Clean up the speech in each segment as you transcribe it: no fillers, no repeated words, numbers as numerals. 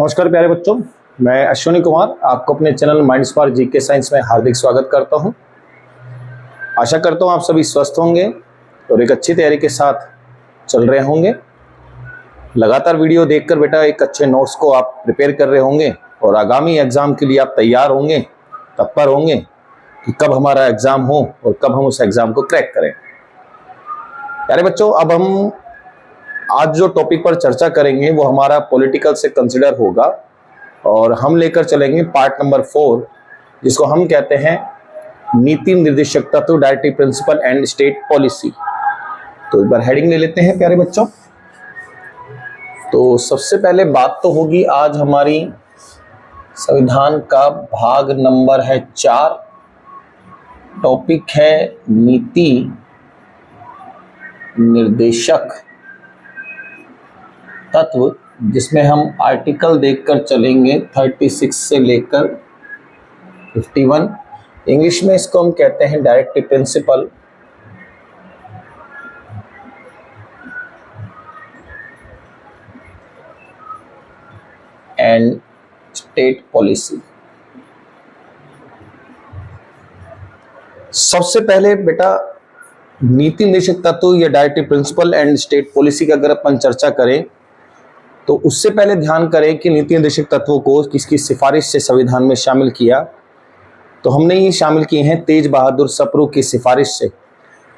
नमस्कार प्यारे बच्चों, मैं अश्विनी कुमार आपको अपने channel mind spark GK science में हार्दिक स्वागत करता हूं। आशा करता हूं आप सभी स्वस्थ होंगे और एक अच्छी तैयारी के साथ चल रहे होंगे। लगातार वीडियो देखकर बेटा एक अच्छे नोट्स को आप प्रिपेयर कर रहे होंगे और आगामी एग्जाम के लिए आप तैयार होंगे, तत्पर होंगे कि कब हमारा एग्जाम हो और कब हम उस एग्जाम को क्रैक करें। प्यारे बच्चों, अब हम आज जो टॉपिक पर चर्चा करेंगे वो हमारा पॉलिटिकल से कंसिडर होगा और हम लेकर चलेंगे पार्ट नंबर 4, जिसको हम कहते हैं नीति निर्देशक तत्व, directive principle and state policy. तो एक बार हेडिंग ले लेते हैं प्यारे बच्चों। तो सबसे पहले बात तो होगी आज हमारी संविधान का भाग नंबर है 4, टॉपिक है नीति निर्देशक तत्व, जिसमें हम आर्टिकल देखकर चलेंगे 36 से लेकर 51। इंग्लिश में इसको हम कहते हैं directive principle and state policy. सबसे पहले बेटा नीति निर्देशक तत्व या directive principle and state policy की अगर अपन चर्चा करें तो उससे पहले ध्यान करें कि नीति निर्देशक तत्वों को किसकी सिफारिश से संविधान में शामिल किया। तो हमने ये शामिल किए हैं तेज बहादुर सप्रू की सिफारिश से।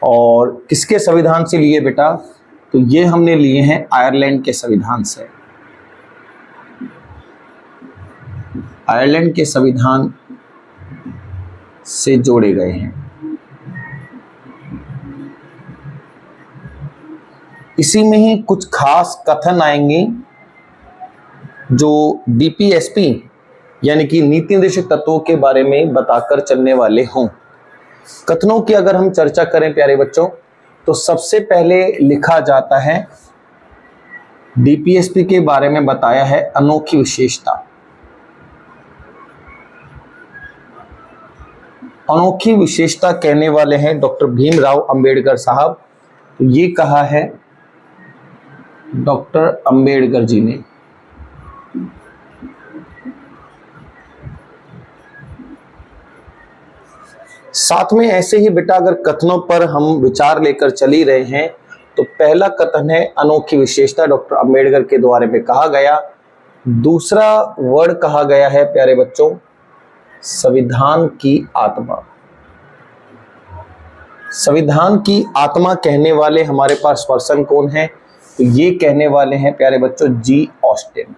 और किसके संविधान से लिए बेटा? तो ये हमने लिए हैं आयरलैंड के संविधान से। आयरलैंड के संविधान से जोड़े गए हैं। इसी में ही कुछ खास कथन आएंगे जो डीपीएसपी यानी कि नीति निर्देशक तत्वों के बारे में बताकर चलने वाले हों। कथनों की अगर हम चर्चा करें प्यारे बच्चों, तो सबसे पहले लिखा जाता है डीपीएसपी के बारे में बताया है अनोखी विशेषता। अनोखी विशेषता कहने वाले हैं डॉक्टर भीमराव अंबेडकर साहब। तो ये कहा है डॉक्टर अंबेडकर जी ने। साथ में ऐसे ही बेटा अगर कथनों पर हम विचार लेकर चल ही रहे हैं तो पहला कथन है अनोखी विशेषता डॉक्टर अंबेडकर के द्वारा में कहा गया। दूसरा वर्ड कहा गया है प्यारे बच्चों संविधान की आत्मा। संविधान की आत्मा कहने वाले हमारे पास पर्सन कौन है? तो ये कहने वाले हैं प्यारे बच्चों जी ऑस्टिन।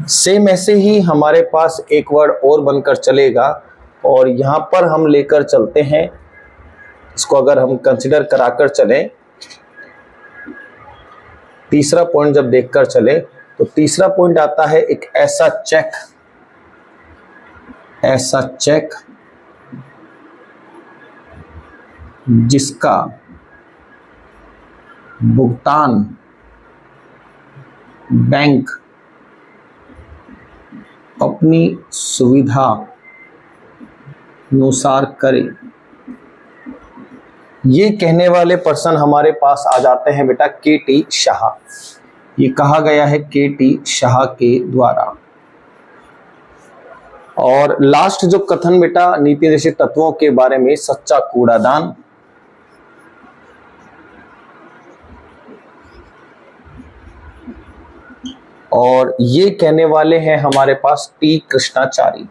सेम ऐसे ही हमारे पास एक वर्ड और बनकर चलेगा और यहां पर हम लेकर चलते हैं, इसको अगर हम कंसिडर कराकर चलें, तीसरा पॉइंट जब देखकर चले तो तीसरा पॉइंट आता है एक ऐसा चेक जिसका भुगतान बैंक अपनी सुविधा अनुसार करे। ये कहने वाले पर्सन हमारे पास आ जाते हैं बेटा के.टी. शाह। ये कहा गया है के.टी. शाह के द्वारा। और लास्ट जो कथन बेटा नीति निर्देशक तत्वों के बारे में सच्चा कूड़ादान। और ये कहने वाले हैं हमारे पास टी कृष्णाचारी।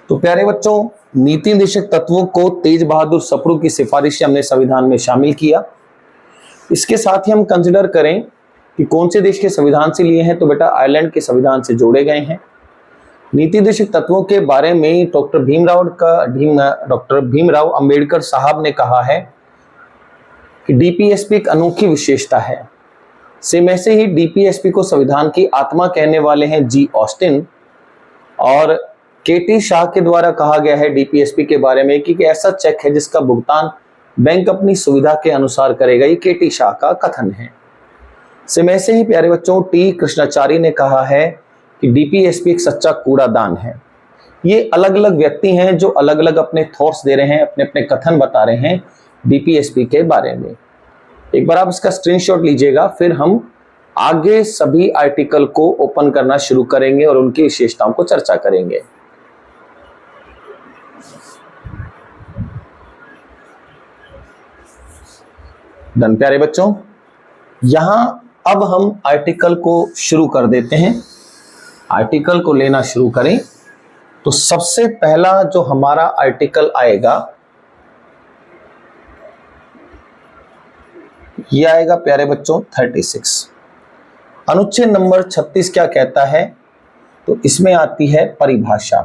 तो प्यारे बच्चों, नीति निर्देशक तत्वों को तेज बहादुर सप्रू की सिफारिश से हमने संविधान में शामिल किया। इसके साथ ही हम कंसिडर करें कि कौन से देश के संविधान से लिए हैं, तो बेटा आयरलैंड के संविधान से जोड़े गए हैं। नीति निर्देशक तत्वों के बारे में डॉक्टर भीमराव अंबेडकर साहब ने कहा है कि डीपीएसपी एक अनोखी विशेषता है। सेम ऐसे ही डीपीएसपी को संविधान की आत्मा कहने वाले हैं जी ऑस्टिन। और के.टी. शाह के द्वारा कहा गया है डीपीएसपी के बारे में कि ऐसा चेक है जिसका भुगतान बैंक अपनी सुविधा के अनुसार करेगा। ये के.टी. शाह का कथन है। सेम ऐसे ही प्यारे बच्चों टी कृष्णाचारी ने कहा है कि डीपीएसपी एक सच्चा कूड़ादान है। ये अलग अलग व्यक्ति हैं जो अलग अलग अपने थॉट्स दे रहे हैं, अपने अपने कथन बता रहे हैं डीपीएसपी के बारे में। एक बार आप इसका स्क्रीनशॉट लीजिएगा, फिर हम आगे सभी आर्टिकल को ओपन करना शुरू करेंगे और उनकी विशेषताओं को चर्चा करेंगे। डन प्यारे बच्चों, यहां अब हम आर्टिकल को शुरू कर देते हैं। आर्टिकल को लेना शुरू करें तो सबसे पहला जो हमारा आर्टिकल आएगा ये आएगा प्यारे बच्चों 36। अनुच्छेद नंबर 36 क्या कहता है? तो इसमें आती है परिभाषा।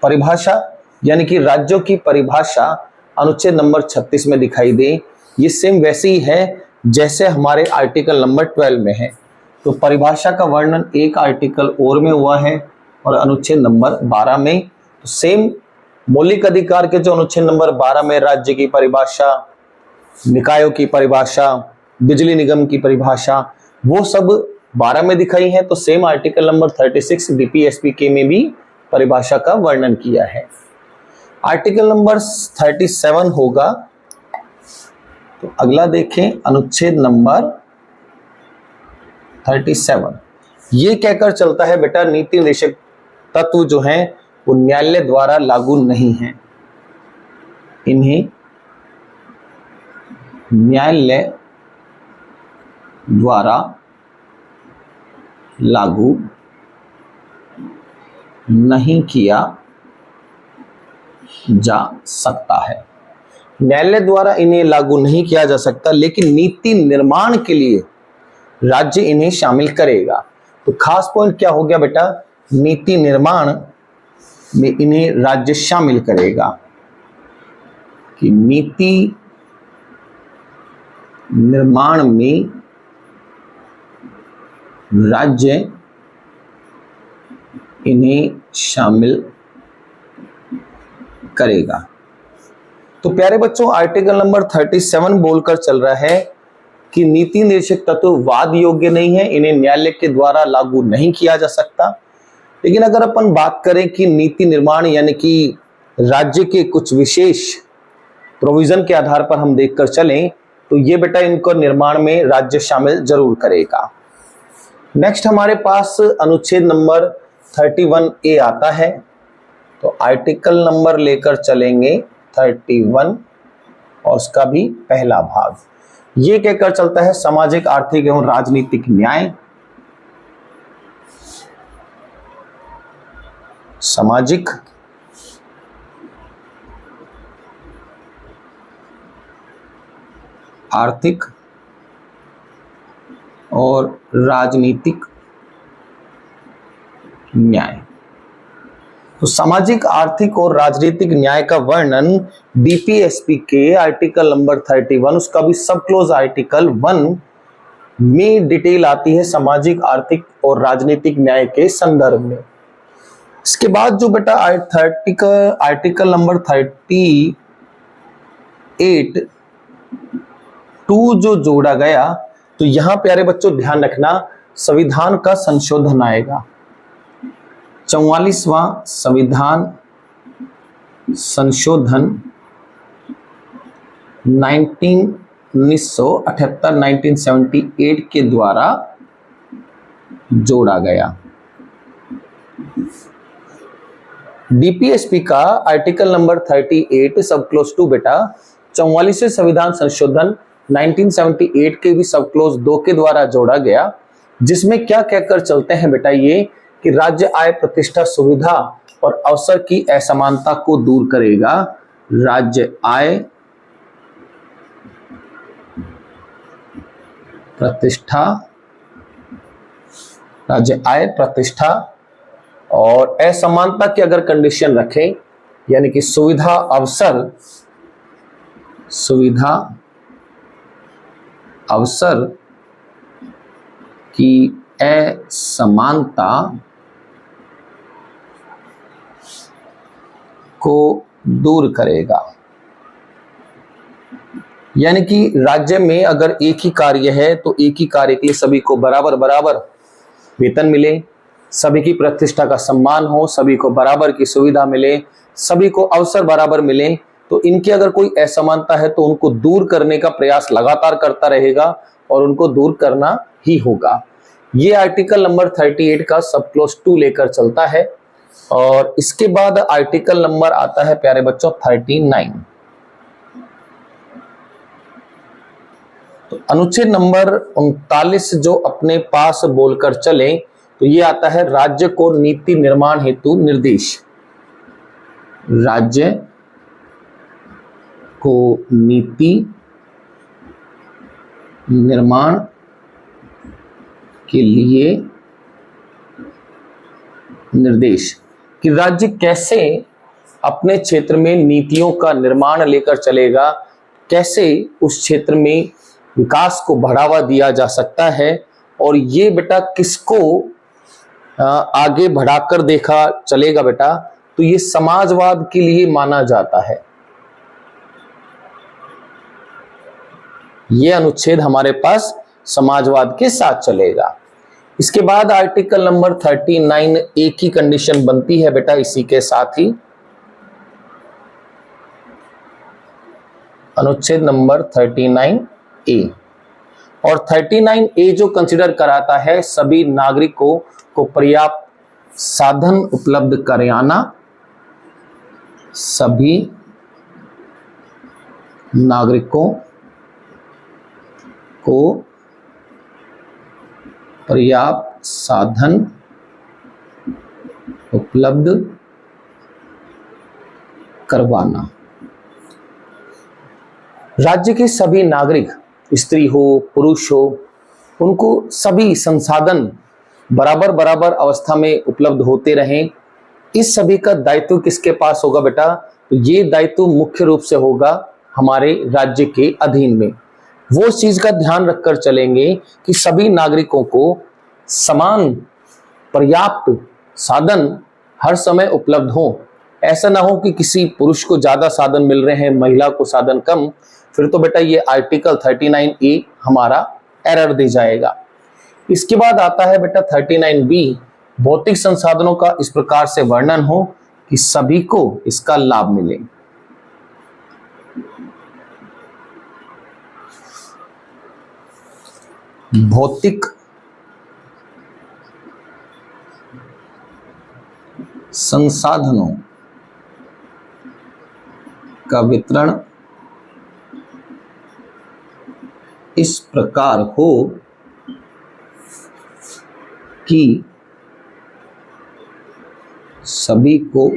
परिभाषा यानी कि राज्यों की परिभाषा अनुच्छेद नंबर 36 में दिखाई दे। ये सेम वैसे ही है जैसे हमारे आर्टिकल नंबर 12 में है। तो परिभाषा का वर्णन एक आर्टिकल और में हुआ है और अनुच्छेद नंबर 12 में। तो सेम मौलिक अधिकार के जो अनुच्छेद नंबर 12 में राज्य की परिभाषा, निकायों की परिभाषा, बिजली निगम की परिभाषा, वो सब 12 में दिखाई है। तो सेम आर्टिकल नंबर 36 डीपीएसपी के में भी परिभाषा का वर्णन किया है। आर्टिकल नंबर 37 होगा। तो अगला देखें अनुच्छेद नंबर 37। ये कहकर चलता है बेटा नीति निर्देशक तत्व जो हैं वो न्यायालय द्वारा लागू नहीं है। इन्हें न्यायालय द्वारा लागू नहीं किया जा सकता है। न्यायालय द्वारा इन्हें लागू नहीं किया जा सकता, लेकिन नीति निर्माण के लिए राज्य इन्हें शामिल करेगा। तो खास पॉइंट क्या हो गया बेटा? नीति निर्माण में इन्हें राज्य शामिल करेगा कि नीति निर्माण में राज्य इन्हें शामिल करेगा। तो प्यारे बच्चों आर्टिकल नंबर 37 बोलकर चल रहा है कि नीति निर्देशक तत्व वाद योग्य नहीं है, इन्हें न्यायालय के द्वारा लागू नहीं किया जा सकता। लेकिन अगर अपन बात करें कि नीति निर्माण यानी कि राज्य के कुछ विशेष प्रोविजन के आधार पर हम देखकर चलें तो ये बेटा इनको निर्माण में राज्य शामिल जरूर करेगा। नेक्स्ट हमारे पास अनुच्छेद नंबर 31A आता है। तो आर्टिकल नंबर लेकर चलेंगे 31 और उसका भी पहला भाग ये कहकर चलता है सामाजिक, आर्थिक एवं राजनीतिक न्याय। सामाजिक, आर्थिक और राजनीतिक न्याय। तो सामाजिक, आर्थिक और राजनीतिक न्याय का वर्णन डीपीएसपी के आर्टिकल नंबर 31 उसका भी सब क्लोज आर्टिकल 1 में डिटेल आती है सामाजिक, आर्थिक और राजनीतिक न्याय के संदर्भ में। इसके बाद जो बेटा आर्टिकल नंबर 38 2 जो जोड़ा गया, तो यहां प्यारे बच्चों ध्यान रखना संविधान का संशोधन आएगा। 44वां संविधान संशोधन 1978 के द्वारा जोड़ा गया। डीपीएसपी का आर्टिकल नंबर 38 सब क्लोज 2 बेटा 44वें संविधान संशोधन 1978 के भी सब क्लोज 2 के द्वारा जोड़ा गया, जिसमें क्या कहकर चलते हैं बेटा ये कि राज्य आय, प्रतिष्ठा, सुविधा और अवसर की असमानता को दूर करेगा। राज्य आय, प्रतिष्ठा, राज्य आय, प्रतिष्ठा और असमानता की अगर कंडीशन रखें यानी कि सुविधा, अवसर, सुविधा, अवसर की असमानता को दूर करेगा। यानी कि राज्य में अगर एक ही कार्य है तो एक ही कार्य के लिए सभी को बराबर बराबर वेतन मिले, सभी की प्रतिष्ठा का सम्मान हो, सभी को बराबर की सुविधा मिले, सभी को अवसर बराबर मिले। तो इनकी अगर कोई असमानता है तो उनको दूर करने का प्रयास लगातार करता रहेगा और उनको दूर करना ही होगा। ये आर्टिकल नंबर 38 का सब क्लॉज 2 लेकर चलता है। और इसके बाद आर्टिकल नंबर आता है प्यारे बच्चों 39। तो अनुच्छेद नंबर 39 जो अपने पास बोलकर चले तो ये आता है राज्य को नीति निर्माण हेतु निर्देश। राज्य को नीति निर्माण के लिए निर्देश कि राज्य कैसे अपने क्षेत्र में नीतियों का निर्माण लेकर चलेगा, कैसे उस क्षेत्र में विकास को बढ़ावा दिया जा सकता है और ये बेटा किसको आगे बढ़ाकर देखा चलेगा बेटा, तो ये समाजवाद के लिए माना जाता है। ये अनुच्छेद हमारे पास समाजवाद के साथ चलेगा। इसके बाद आर्टिकल नंबर 39 ए की कंडीशन बनती है बेटा इसी के साथ ही। अनुच्छेद नंबर 39 ए और 39 ए जो कंसिडर कराता है सभी नागरिकों को पर्याप्त साधन उपलब्ध कराना, सभी नागरिकों को पर्याप्त साधन उपलब्ध करवाना। राज्य के सभी नागरिक, स्त्री हो पुरुष हो, उनको सभी संसाधन बराबर बराबर अवस्था में उपलब्ध होते रहें। इस सभी का दायित्व किसके पास होगा बेटा, तो ये दायित्व मुख्य रूप से होगा हमारे राज्य के अधीन में। वो इस चीज का ध्यान रखकर चलेंगे कि सभी नागरिकों को समान पर्याप्त साधन हर समय उपलब्ध हो। ऐसा ना हो कि किसी पुरुष को ज्यादा साधन मिल रहे हैं, महिला को साधन कम, फिर तो बेटा ये आर्टिकल 39 ए हमारा एरर दे जाएगा। इसके बाद आता है बेटा 39 बी, भौतिक संसाधनों का इस प्रकार से वर्णन हो कि सभी को इसका लाभ मिले। भौतिक संसाधनों का वितरण इस प्रकार हो कि सभी को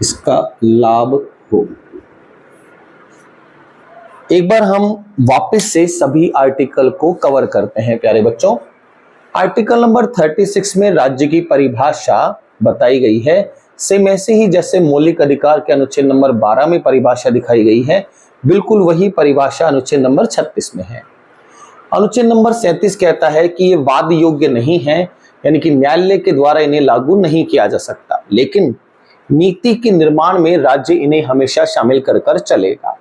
इसका लाभ हो। एक बार हम वापस से सभी आर्टिकल को कवर करते हैं प्यारे बच्चों। आर्टिकल नंबर 36 में राज्य की परिभाषा बताई गई है, सेम ऐसे ही जैसे मौलिक अधिकार के अनुच्छेद नंबर 12 में परिभाषा दिखाई गई है, बिल्कुल वही परिभाषा अनुच्छेद नंबर 36 में है। अनुच्छेद नंबर 37 कहता है कि ये वाद योग्य नहीं है, यानी कि न्यायालय के द्वारा इन्हें लागू नहीं किया जा सकता, लेकिन नीति के निर्माण में राज्य इन्हें हमेशा शामिल कर कर चलेगा।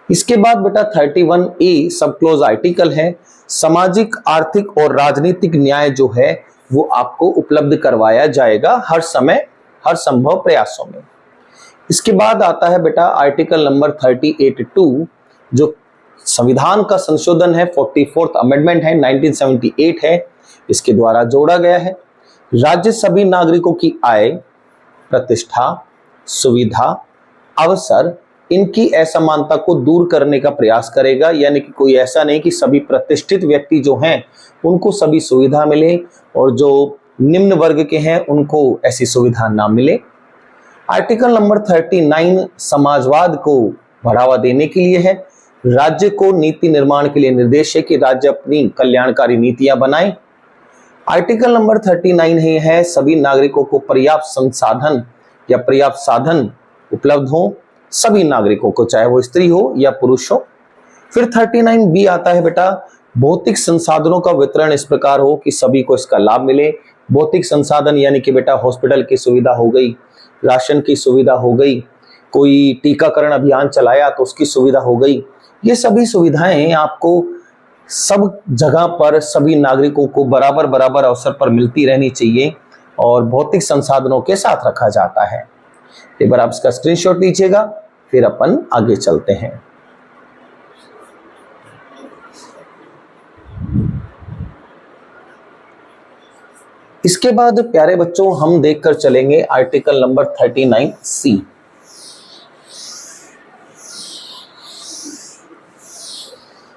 इसके बाद बेटा 31 ए सब क्लोज आर्टिकल है, सामाजिक आर्थिक और राजनीतिक न्याय जो है वो आपको उपलब्ध करवाया जाएगा हर समय हर संभव प्रयासों में। इसके बाद आता है बेटा आर्टिकल नंबर 38(2) जो संविधान का संशोधन है, 44th अमेंडमेंट है, 1978 है, इसके द्वारा जोड़ा गया है। राज्य सभी नागरिकों की आय, प्रतिष्ठा, सुविधा, अवसर, इनकी असमानता को दूर करने का प्रयास करेगा, यानी कि कोई ऐसा नहीं कि सभी प्रतिष्ठित व्यक्ति जो हैं उनको सभी सुविधा मिले और जो निम्न वर्ग के हैं उनको ऐसी सुविधा ना मिले। आर्टिकल नंबर 39 समाजवाद को बढ़ावा देने के लिए है। राज्य को नीति निर्माण के लिए निर्देश है कि राज्य अपनी कल्याणकारी नीतियां बनाए। आर्टिकल नंबर 39 है सभी नागरिकों को पर्याप्त संसाधन या पर्याप्त साधन उपलब्ध हो, सभी नागरिकों को, चाहे वो स्त्री हो या पुरुष हो। फिर 39 बी आता है बेटा भौतिक संसाधनों का वितरण इस प्रकार हो कि सभी को इसका लाभ मिले। भौतिक संसाधन यानी कि बेटा हॉस्पिटल की सुविधा हो गई, राशन की सुविधा हो गई, कोई टीकाकरण अभियान चलाया तो उसकी सुविधा हो गई। ये सभी सुविधाएं आपको सब जगह पर सभी नागरिकों को बराबर बराबर अवसर पर मिलती रहनी चाहिए और भौतिक संसाधनों के साथ रखा जाता है। एक बार आप इसका स्क्रीनशॉट लीजिएगा, फिर अपन आगे चलते हैं। इसके बाद प्यारे बच्चों हम देखकर चलेंगे आर्टिकल नंबर 39C।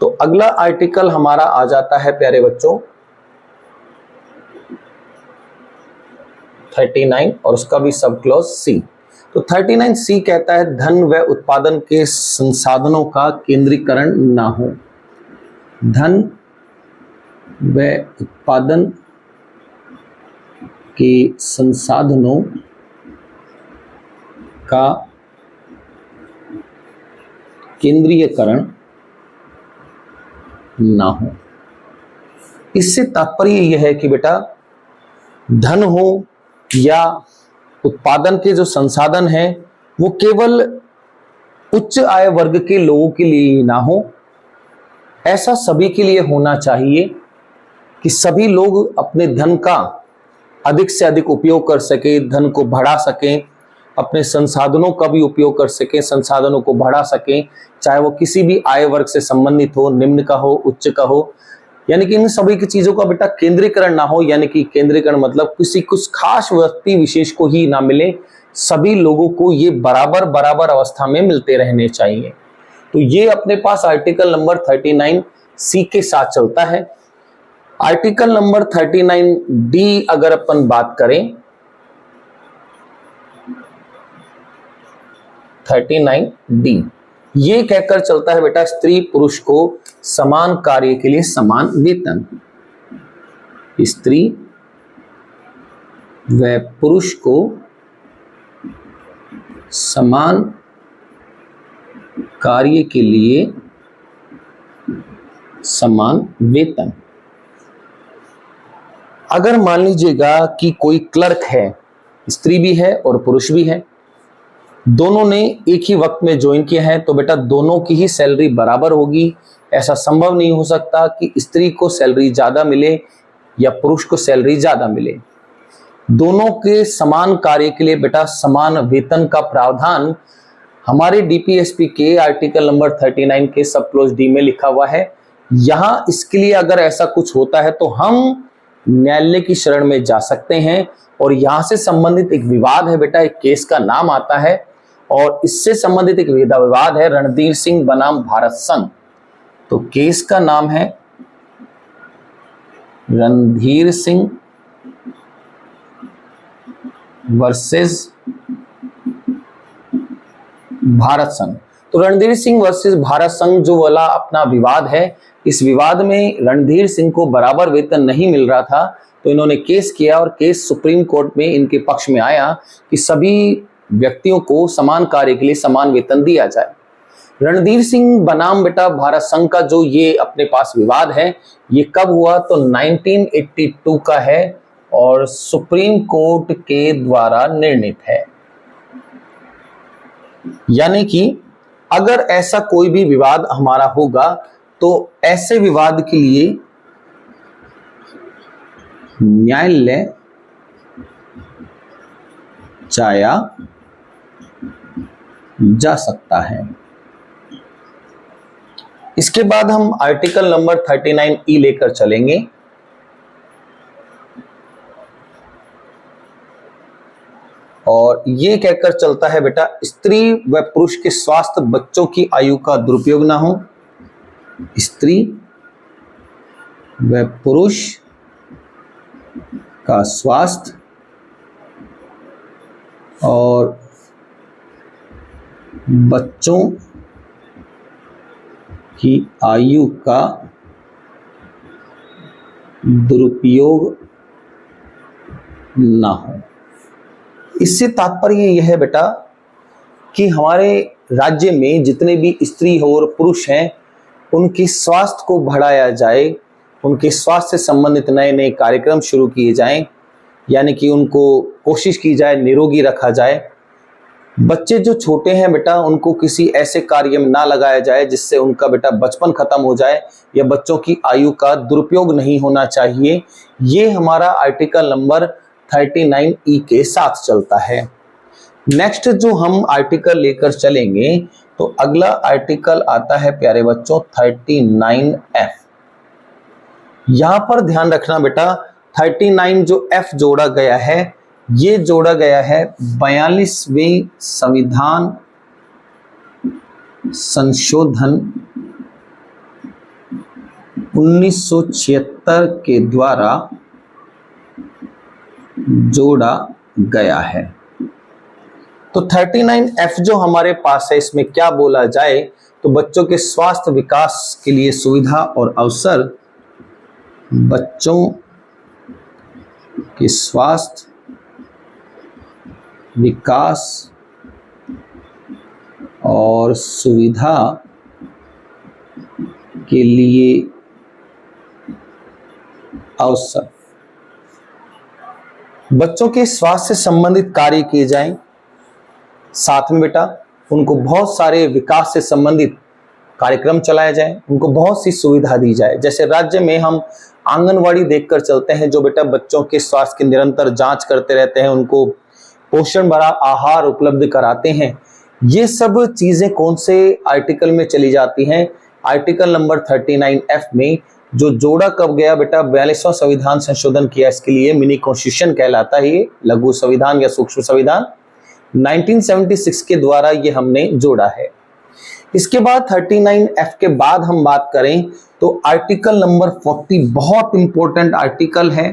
तो अगला आर्टिकल हमारा आ जाता है प्यारे बच्चों 39 और उसका भी सब क्लॉज C। तो 39C कहता है धन व उत्पादन के संसाधनों का केंद्रीकरण ना हो। धन व उत्पादन के संसाधनों का केंद्रीयकरण ना हो। इससे तात्पर्य यह है कि बेटा धन हो या उत्पादन के जो संसाधन हैं वो केवल उच्च आय वर्ग के लोगों के लिए ही ना हो, ऐसा सभी के लिए होना चाहिए कि सभी लोग अपने धन का अधिक से अधिक उपयोग कर सके, धन को बढ़ा सकें, अपने संसाधनों का भी उपयोग कर सकें, संसाधनों को बढ़ा सकें, चाहे वो किसी भी आय वर्ग से संबंधित हो, निम्न का हो, उच्च का हो। यानी कि इन सभी की चीजों का बेटा केंद्रीकरण ना हो। यानी कि केंद्रीकरण मतलब किसी कुछ खास व्यक्ति विशेष को ही ना मिले, सभी लोगों को ये बराबर बराबर अवस्था में मिलते रहने चाहिए। तो ये अपने पास आर्टिकल नंबर 39C के साथ चलता है। आर्टिकल नंबर 39D अगर अपन बात करें, 39D ये कहकर चलता है बेटा स्त्री पुरुष को समान कार्य के लिए समान वेतन। स्त्री व पुरुष को समान कार्य के लिए समान वेतन। अगर मान लीजिएगा कि कोई क्लर्क है, स्त्री भी है और पुरुष भी है, दोनों ने एक ही वक्त में ज्वाइन किया है, तो बेटा दोनों की ही सैलरी बराबर होगी। ऐसा संभव नहीं हो सकता कि स्त्री को सैलरी ज्यादा मिले या पुरुष को सैलरी ज्यादा मिले। दोनों के समान कार्य के लिए बेटा समान वेतन का प्रावधान हमारे डीपीएसपी के आर्टिकल नंबर 39 के सब क्लोज डी में लिखा हुआ है। यहां इसके लिए अगर ऐसा कुछ होता है तो हम न्यायालय की शरण में जा सकते हैं और यहां से संबंधित एक विवाद है बेटा, एक केस का नाम आता है और इससे संबंधित एक विवाद है रणधीर सिंह बनाम भारत संघ। तो केस का नाम है रणधीर सिंह वर्सेस भारत संघ। तो रणधीर सिंह वर्सेस भारत संघ जो वाला अपना विवाद है, इस विवाद में रणधीर सिंह को बराबर वेतन नहीं मिल रहा था, तो इन्होंने केस किया और केस सुप्रीम कोर्ट में इनके पक्ष में आया कि सभी व्यक्तियों को समान कार्य के लिए समान वेतन दिया जाए। रणधीर सिंह बनाम बेटा भारत संघ का जो ये अपने पास विवाद है, ये कब हुआ तो 1982 का है और सुप्रीम कोर्ट के द्वारा निर्णीत है। यानी कि अगर ऐसा कोई भी विवाद हमारा होगा तो ऐसे विवाद के लिए न्यायालय जाया जा सकता है। इसके बाद हम आर्टिकल नंबर 39E लेकर चलेंगे। और ये कहकर चलता है बेटा स्त्री व पुरुष के स्वास्थ्य बच्चों की आयु का दुरुपयोग ना हो। स्त्री व पुरुष का स्वास्थ्य और बच्चों की आयु का दुरुपयोग ना हो। इससे तात्पर्य यह है बेटा कि हमारे राज्य में जितने भी स्त्री हो और पुरुष हैं उनके स्वास्थ्य को बढ़ाया जाए, उनके स्वास्थ्य से संबंधित नए नए कार्यक्रम शुरू किए जाएं, यानी कि उनको कोशिश की जाए निरोगी रखा जाए। बच्चे जो छोटे हैं बेटा उनको किसी ऐसे कार्य में ना लगाया जाए जिससे उनका बेटा बचपन खत्म हो जाए या बच्चों की आयु का दुरुपयोग नहीं होना चाहिए। ये हमारा आर्टिकल नंबर 39E के साथ चलता है। नेक्स्ट जो हम आर्टिकल लेकर चलेंगे तो अगला आर्टिकल आता है प्यारे बच्चों 39F। यहां पर ध्यान रखना बेटा 39 जो F जोड़ा गया है ये जोड़ा गया है 42वें संविधान संशोधन 1976 के द्वारा जोड़ा गया है। तो 39F जो हमारे पास है इसमें क्या बोला जाए तो बच्चों के स्वास्थ्य विकास के लिए सुविधा और अवसर, बच्चों के स्वास्थ्य विकास और सुविधा के लिए अवसर, बच्चों के स्वास्थ्य से संबंधित कार्य किए जाएं। साथ में बेटा उनको बहुत सारे विकास से संबंधित कार्यक्रम चलाए जाएं, उनको बहुत सी सुविधा दी जाए। जैसे राज्य में हम आंगनवाड़ी देखकर चलते हैं जो बेटा बच्चों के स्वास्थ्य की निरंतर जांच करते रहते हैं, उनको पोषण भरा आहार उपलब्ध कराते हैं। ये सब चीजें कौन से आर्टिकल में चली जाती हैं? आर्टिकल नंबर 39F में, जो जोड़ा कब गया बेटा 42वां संविधान संशोधन किया, इसके लिए मिनी कॉन्स्टिट्यूशन कहलाता है ये, लघु संविधान या सूक्ष्म संविधान 1976 के द्वारा ये हमने जोड़ा है। इसके बाद 39F के बाद हम बात करें तो आर्टिकल नंबर 40 बहुत इंपॉर्टेंट आर्टिकल है।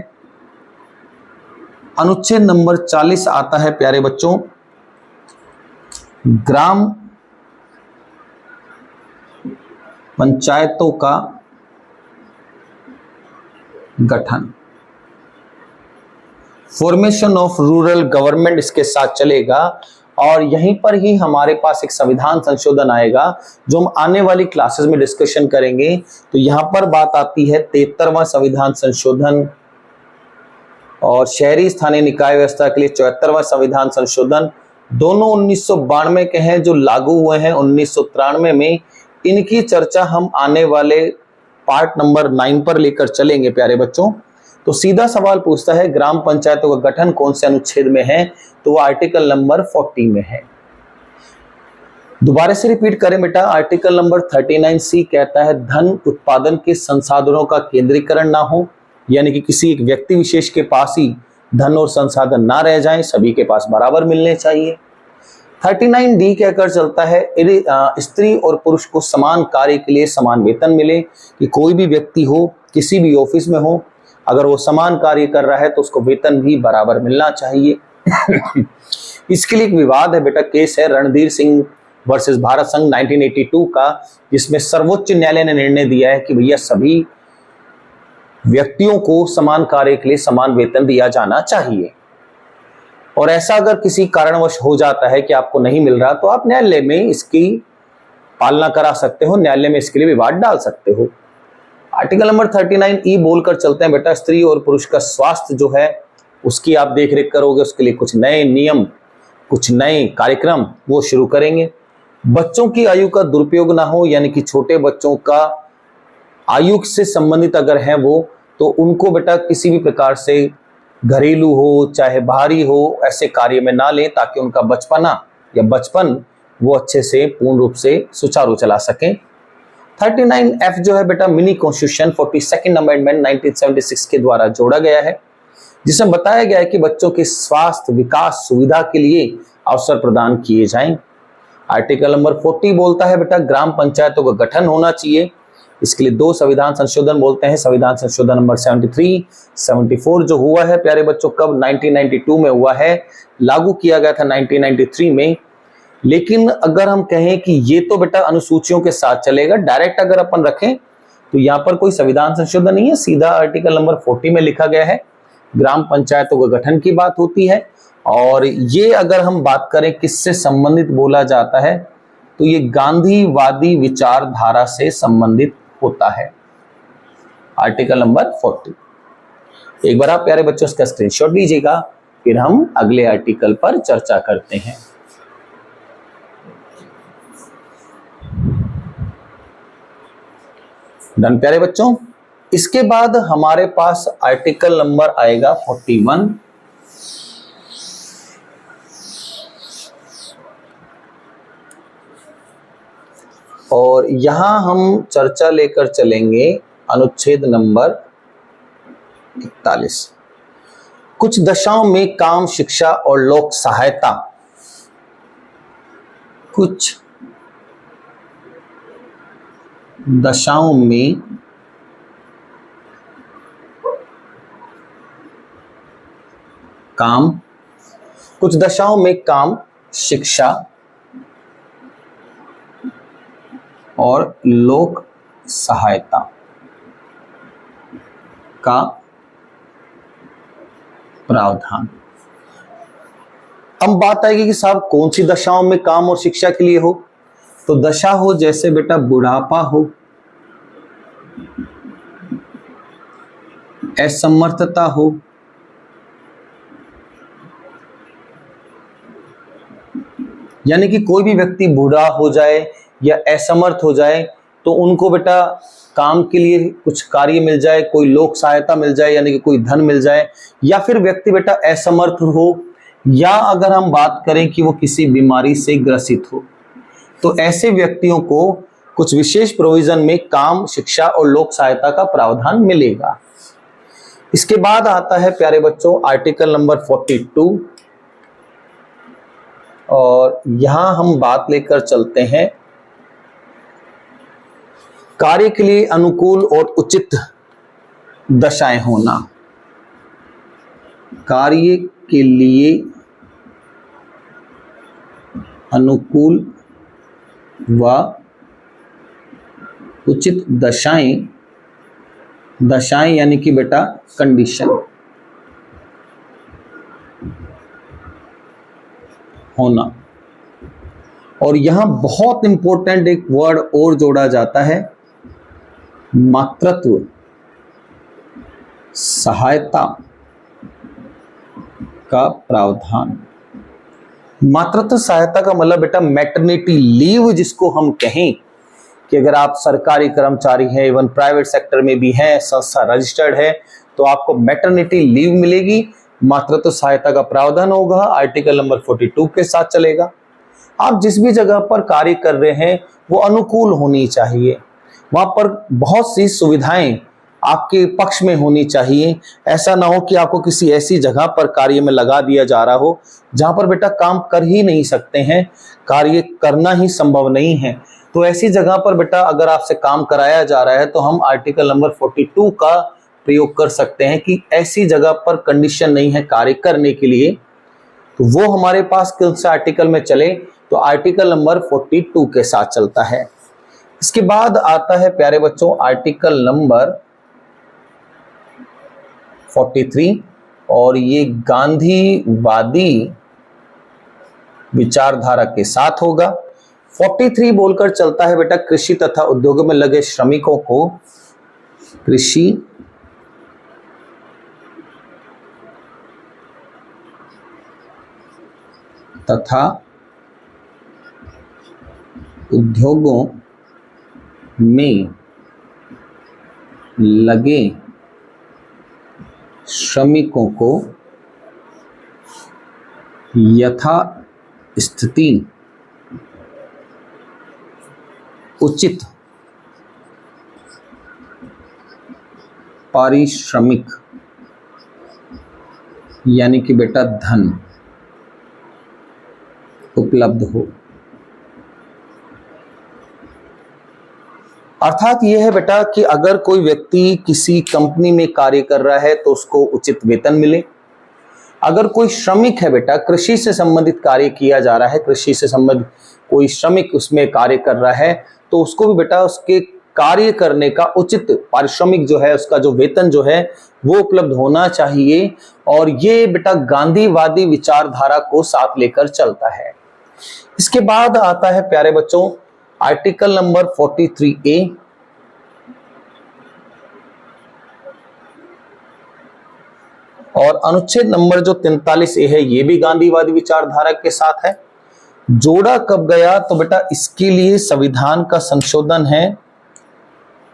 अनुच्छेद नंबर 40 आता है प्यारे बच्चों, ग्राम पंचायतों का गठन, फॉर्मेशन ऑफ रूरल गवर्नमेंट इसके साथ चलेगा। और यहीं पर ही हमारे पास एक संविधान संशोधन आएगा जो हम आने वाली क्लासेस में डिस्कशन करेंगे। तो यहां पर बात आती है 73वां संविधान संशोधन और शहरी स्थानीय निकाय व्यवस्था के लिए 74वां संविधान संशोधन, दोनों 1992 के हैं जो लागू हुए हैं 1993 में। इनकी चर्चा हम आने वाले पार्ट नंबर 9 पर लेकर चलेंगे प्यारे बच्चों। तो सीधा सवाल पूछता है ग्राम पंचायतों का गठन कौन से अनुच्छेद में है, तो वो आर्टिकल नंबर 40 में है। दोबारा से रिपीट करें बेटा, आर्टिकल नंबर 39C कहता है धन उत्पादन के संसाधनों का केंद्रीकरण ना हो, यानी कि किसी एक व्यक्ति विशेष के पास ही धन और संसाधन ना रह जाएं, सभी के पास बराबर मिलने चाहिए। 39D कहकर चलता है स्त्री और पुरुष को समान कार्य के लिए समान वेतन मिले, कि कोई भी व्यक्ति हो किसी भी ऑफिस में हो, अगर वो समान कार्य कर रहा है तो उसको वेतन भी बराबर मिलना चाहिए। इसके लिए एक विवाद है बेटा, केस है रणधीर सिंह वर्सेस भारत संघ 1982 का, जिसमें सर्वोच्च न्यायालय ने निर्णय दिया है कि भैया सभी व्यक्तियों को समान कार्य के लिए समान वेतन दिया जाना चाहिए। और ऐसा अगर किसी कारणवश हो जाता है कि आपको नहीं मिल रहा तो आप न्यायालय में इसकी पालना करा सकते हो, न्यायालय में इसके लिए विवाद डाल सकते हो। आर्टिकल नंबर 39E बोलकर चलते हैं बेटा, स्त्री और पुरुष का स्वास्थ्य जो है उसकी आप देख रेख करोगे, उसके लिए कुछ नए नियम कुछ नए कार्यक्रम वो शुरू करेंगे। बच्चों की आयु का दुरुपयोग ना हो, यानी कि छोटे बच्चों का आयु से संबंधित अगर है वो, तो उनको बेटा किसी भी प्रकार से घरेलू हो चाहे बाहरी हो ऐसे कार्य में ना लें, ताकि उनका बचपना या बचपन वो अच्छे से पूर्ण रूप से सुचारू चला सकें। 39F जो है बेटा मिनी कॉन्स्टिट्यूशन 42nd अमेंडमेंट 1976 के द्वारा जोड़ा गया है, जिसमें बताया गया है कि बच्चों के स्वास्थ्य विकास सुविधा के लिए अवसर प्रदान किए जाएं। आर्टिकल नंबर 40 बोलता है बेटा ग्राम पंचायतों का गठन होना चाहिए, इसके लिए 2 संविधान संशोधन बोलते हैं। संविधान संशोधन नंबर 73, 74 जो हुआ है प्यारे बच्चों कब 1992 में हुआ है, लागू किया गया था 1993 में। लेकिन अगर हम कहें कि ये तो बेटा अनुसूचियों के साथ चलेगा, डायरेक्ट अगर अपन रखें तो यहाँ पर कोई संविधान संशोधन नहीं है, सीधा आर्टिकल नंबर 40 में लिखा गया है, ग्राम पंचायतों के गठन की बात होती है। और ये अगर हम बात करें किससे संबंधित बोला जाता है, तो ये गांधीवादी विचारधारा से संबंधित होता है, आर्टिकल नंबर 40। एक बार आप प्यारे बच्चों इसका स्क्रीनशॉट लीजिएगा, फिर हम अगले आर्टिकल पर चर्चा करते हैं। डन प्यारे बच्चों। इसके बाद हमारे पास आर्टिकल नंबर आएगा 41। और यहां हम चर्चा लेकर चलेंगे अनुच्छेद नंबर 41। कुछ दशाओं में काम, शिक्षा और लोक सहायता, कुछ दशाओं में काम, कुछ दशाओं में काम, शिक्षा और लोक सहायता का प्रावधान। अब बात आएगी कि साहब कौन सी दशाओं में काम और शिक्षा के लिए हो। तो दशा हो जैसे बेटा बुढ़ापा हो, असमर्थता हो, यानी कि कोई भी व्यक्ति बूढ़ा हो जाए या असमर्थ हो जाए तो उनको बेटा काम के लिए कुछ कार्य मिल जाए, कोई लोक सहायता मिल जाए यानी कि कोई धन मिल जाए, या फिर व्यक्ति बेटा असमर्थ हो, या अगर हम बात करें कि वो किसी बीमारी से ग्रसित हो, तो ऐसे व्यक्तियों को कुछ विशेष प्रोविजन में काम, शिक्षा और लोक सहायता का प्रावधान मिलेगा। इसके बाद आता है प्यारे बच्चों आर्टिकल नंबर 42। और यहां हम बात लेकर चलते हैं कार्य के लिए अनुकूल और उचित दशाएं होना। कार्य के लिए अनुकूल व उचित दशाएं, दशाएं यानी कि बेटा कंडीशन होना। और यहां बहुत इंपॉर्टेंट एक वर्ड और जोड़ा जाता है, मातृत्व सहायता का प्रावधान। मातृत्व सहायता का मतलब बेटा मैटरनिटी लीव जिसको हम कहें कि अगर आप सरकारी कर्मचारी हैं, इवन प्राइवेट सेक्टर में भी हैं, संस्था रजिस्टर्ड है, तो आपको मैटरनिटी लीव मिलेगी। मातृत्व सहायता का प्रावधान होगा, आर्टिकल नंबर 42 के साथ चलेगा। आप जिस भी जगह पर कार्य कर रहे हैं वो अनुकूल होनी चाहिए, वहां पर बहुत सी सुविधाएं आपके पक्ष में होनी चाहिए। ऐसा ना हो कि आपको किसी ऐसी जगह पर कार्य में लगा दिया जा रहा हो जहां पर बेटा काम कर ही नहीं सकते हैं, कार्य करना ही संभव नहीं है। तो ऐसी जगह पर बेटा अगर आपसे काम कराया जा रहा है तो हम आर्टिकल नंबर 42 का प्रयोग कर सकते हैं कि ऐसी जगह पर कंडीशन नहीं है कार्य करने के लिए, तो वो हमारे पास कौन से आर्टिकल में चले, तो आर्टिकल नंबर 42 के साथ चलता है। इसके बाद आता है प्यारे बच्चों आर्टिकल नंबर 43, और ये गांधीवादी विचारधारा के साथ होगा। 43 बोलकर चलता है बेटा कृषि तथा उद्योगों में लगे श्रमिकों को, कृषि तथा उद्योगों में लगे श्रमिकों को यथा स्थिति उचित पारिश्रमिक यानी कि बेटा धन उपलब्ध हो। अर्थात यह है बेटा कि अगर कोई व्यक्ति किसी कंपनी में कार्य कर रहा है तो उसको उचित वेतन मिले। अगर कोई श्रमिक है बेटा, कृषि से संबंधित कार्य किया जा रहा है, कृषि से संबंधित कोई श्रमिक उसमें कार्य कर रहा है, तो उसको भी बेटा उसके कार्य करने का उचित पारिश्रमिक जो है, उसका जो वेतन जो है वो उपलब्ध होना चाहिए। और ये बेटा गांधीवादी विचारधारा को साथ लेकर चलता है। इसके बाद आता है प्यारे बच्चों आर्टिकल नंबर 43A, और अनुच्छेद नंबर जो 43A है ये भी गांधीवादी विचारधारा के साथ है। जोड़ा कब गया, तो बेटा इसके लिए संविधान का संशोधन है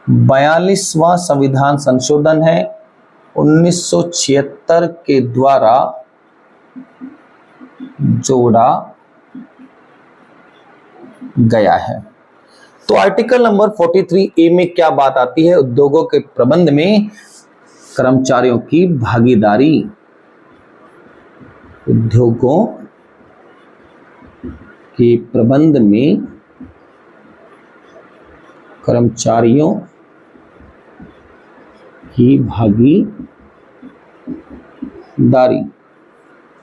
42वां संविधान संशोधन है 1976 के द्वारा जोड़ा गया है। तो आर्टिकल नंबर 43A में क्या बात आती है? उद्योगों के प्रबंध में कर्मचारियों की भागीदारी। उद्योगों के प्रबंध में कर्मचारियों की भागीदारी,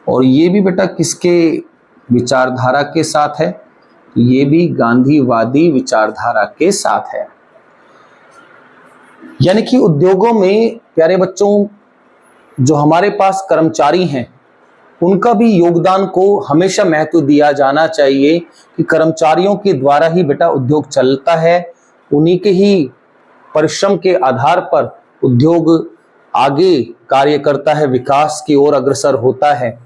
और ये भी बेटा किसके विचारधारा के साथ है? ये भी गांधीवादी विचारधारा के साथ है। यानी कि उद्योगों में प्यारे बच्चों जो हमारे पास कर्मचारी हैं उनका भी योगदान को हमेशा महत्व दिया जाना चाहिए कि कर्मचारियों के द्वारा ही बेटा उद्योग चलता है, उन्हीं के ही परिश्रम के आधार पर उद्योग आगे कार्य करता है, विकास की ओर अग्रसर होता है।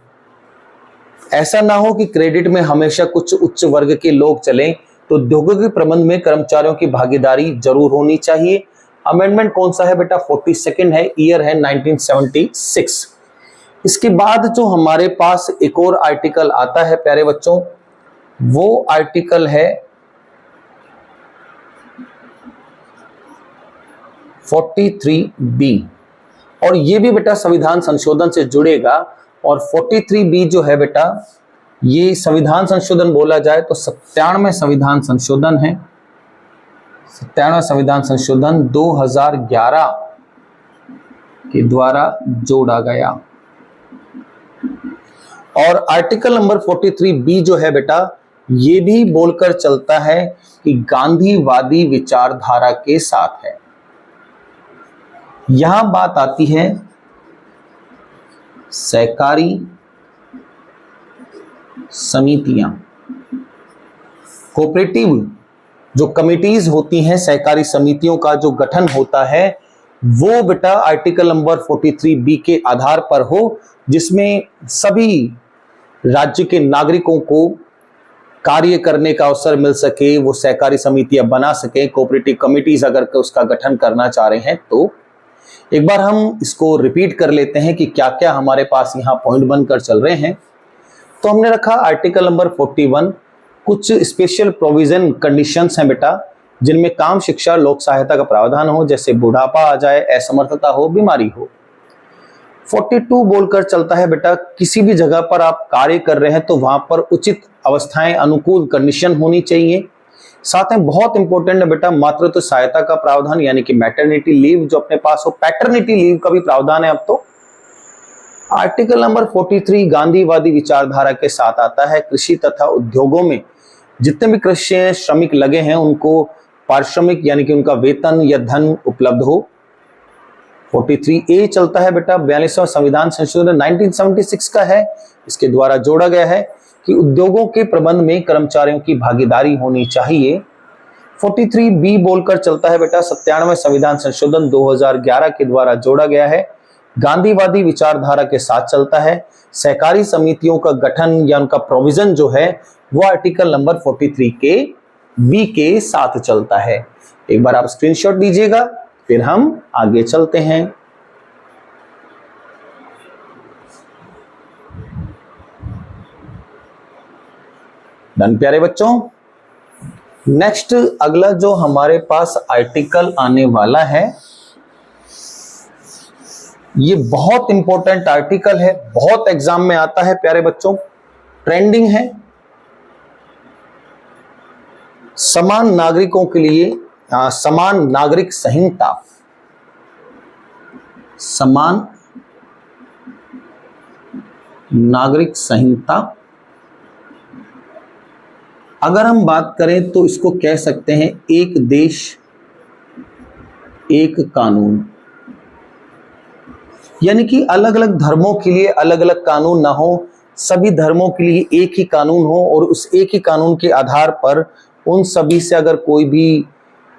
ऐसा ना हो कि क्रेडिट में हमेशा कुछ उच्च वर्ग के लोग चलें, तो उद्योगों के प्रबंध में कर्मचारियों की भागीदारी जरूर होनी चाहिए। अमेंडमेंट कौन सा है बेटा? 42 है, ईयर है 1976। इसके बाद जो हमारे पास एक और आर्टिकल आता है प्यारे बच्चों, वो आर्टिकल है 43B, और ये भी बेटा संविधान संशोधन से जुड़ेगा। और 43B जो है बेटा, ये संविधान संशोधन बोला जाए तो 97वें संविधान संशोधन है। 97वें संविधान संशोधन 2011 के द्वारा जोड़ा गया। और आर्टिकल नंबर 43B जो है बेटा, ये भी बोलकर चलता है कि गांधीवादी विचारधारा के साथ है। यहां बात आती है सहकारी समितियां, कोऑपरेटिव जो कमिटीज होती हैं, सहकारी समितियों का जो गठन होता है वो बेटा आर्टिकल नंबर 43B के आधार पर हो, जिसमें सभी राज्य के नागरिकों को कार्य करने का अवसर मिल सके, वो सहकारी समितियां बना सके, कोऑपरेटिव कमिटीज अगर उसका गठन करना चाह रहे हैं तो। एक बार हम इसको रिपीट कर लेते हैं कि क्या क्या हमारे पास यहाँ पॉइंट बनकर चल रहे हैं। तो हमने रखा आर्टिकल नंबर 41, कुछ स्पेशल प्रोविजन कंडीशंस हैं बेटा, जिनमें काम, शिक्षा, लोक सहायता का प्रावधान हो, जैसे बुढ़ापा आ जाए, असमर्थता हो, बीमारी हो। 42 बोलकर चलता है बेटा, किसी भी जगह पर आप कार्य कर रहे हैं तो वहां पर उचित अवस्थाएं, अनुकूल कंडीशन होनी चाहिए। साथ में बहुत इंपॉर्टेंट है बेटा मातृत्व सहायता का प्रावधान, यानी कि मैटरनिटी लीव जो अपने पास हो, पैटर्निटी लीव का भी प्रावधान है अब तो। आर्टिकल नंबर 43 गांधीवादी विचारधारा के साथ आता है। कृषि तथा उद्योगों में जितने भी कृषि श्रमिक लगे हैं उनको पारिश्रमिक यानी कि उनका वेतन या धन उपलब्ध हो। 43A चलता है बेटा 42वां संविधान संशोधन 1976 का है, इसके द्वारा जोड़ा गया है कि उद्योगों के प्रबंध में कर्मचारियों की भागीदारी होनी चाहिए। 43B बोलकर चलता है बेटा 97वें संविधान संशोधन 2011 के द्वारा जोड़ा गया है, गांधीवादी विचारधारा के साथ चलता है। सहकारी समितियों का गठन या उनका प्रोविजन जो है वो आर्टिकल नंबर 43B के साथ चलता है। एक बार आप स्क्रीनशॉट दीजिएगा, फिर हम आगे चलते हैं। डन प्यारे बच्चों। नेक्स्ट अगला जो हमारे पास आर्टिकल आने वाला है, ये बहुत इंपॉर्टेंट आर्टिकल है, बहुत एग्जाम में आता है प्यारे बच्चों, ट्रेंडिंग है। समान नागरिकों के लिए समान नागरिक संहिता, समान नागरिक संहिता अगर हम बात करें तो इसको कह सकते हैं एक देश एक कानून, यानी कि अलग अलग धर्मों के लिए अलग अलग कानून ना हो, सभी धर्मों के लिए एक ही कानून हो, और उस एक ही कानून के आधार पर उन सभी से अगर कोई भी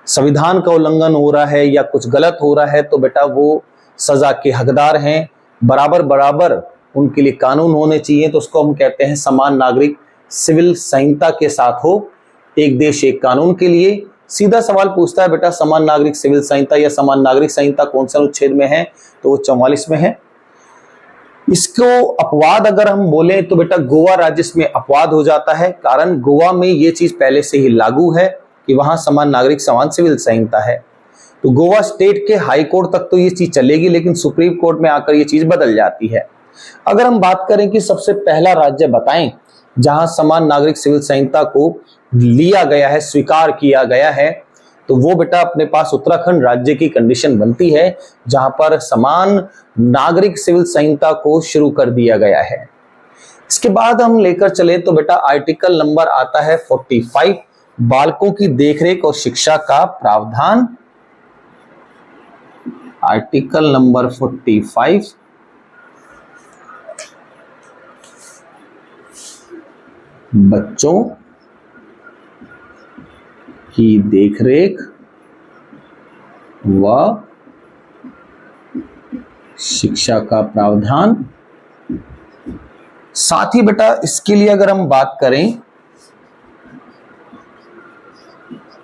संविधान का उल्लंघन हो रहा है या कुछ गलत हो रहा है तो बेटा वो सजा के हकदार हैं। बराबर बराबर उनके लिए कानून होने चाहिए, तो उसको हम कहते हैं समान नागरिक सिविल संहिता के साथ हो। एक देश एक कानून के लिए सीधा सवाल पूछता है बेटा समान नागरिक सिविल संहिता या समान नागरिक संहिता कौन से अनुच्छेद में है, तो वो 44 में है। इसको अपवाद अगर हम बोले तो बेटा गोवा राज्य में अपवाद हो जाता है, कारण गोवा में ये चीज पहले से ही लागू है कि वहां समान नागरिक समान सिविल संहिता है। तो गोवा स्टेट के हाई कोर्ट तक तो ये चीज चलेगी, लेकिन सुप्रीम कोर्ट में आकर ये चीज बदल जाती है। अगर हम बात करें कि सबसे पहला राज्य बताएं जहां समान नागरिक सिविल संहिता को लिया गया है, स्वीकार किया गया है, तो वो बेटा अपने पास उत्तराखंड राज्य की कंडीशन बनती है, जहां पर समान नागरिक सिविल संहिता को शुरू कर दिया गया है। इसके बाद हम लेकर चले तो बेटा आर्टिकल नंबर आता है 45, बालकों की देखरेख और शिक्षा का प्रावधान। आर्टिकल नंबर 45 बच्चों की देखरेख व शिक्षा का प्रावधान। साथ ही बेटा इसके लिए अगर हम बात करें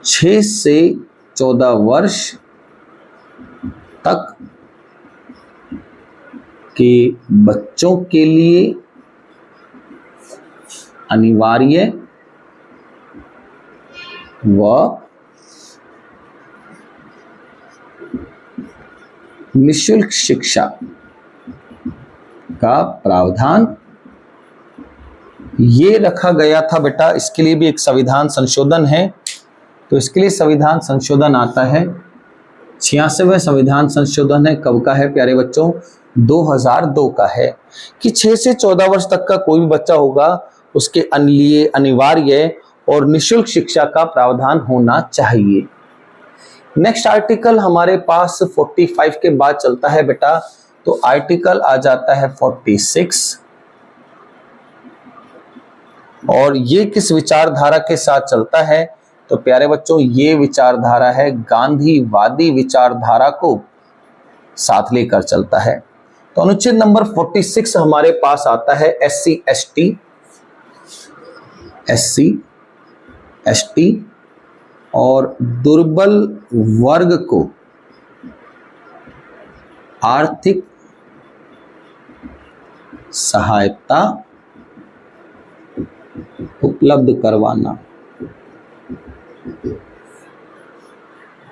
6 से 14 वर्ष तक के बच्चों के लिए अनिवार्य व निःशुल्क शिक्षा का प्रावधान ये रखा गया था बेटा। इसके लिए भी एक संविधान संशोधन है, तो इसके लिए संविधान संशोधन आता है 86वें संविधान संशोधन है। कब का है प्यारे बच्चों? 2002 का है कि 6 से 14 वर्ष तक का कोई भी बच्चा होगा उसके लिए अनिवार्य और निःशुल्क शिक्षा का प्रावधान होना चाहिए। नेक्स्ट आर्टिकल हमारे पास 45 के बाद चलता है बेटा, तो आर्टिकल आ जाता है 46 और ये किस विचारधारा के साथ चलता है? तो प्यारे बच्चों ये विचारधारा है गांधीवादी विचारधारा को साथ लेकर चलता है। तो अनुच्छेद नंबर 46 हमारे पास आता है SC, ST और दुर्बल वर्ग को आर्थिक सहायता उपलब्ध करवाना।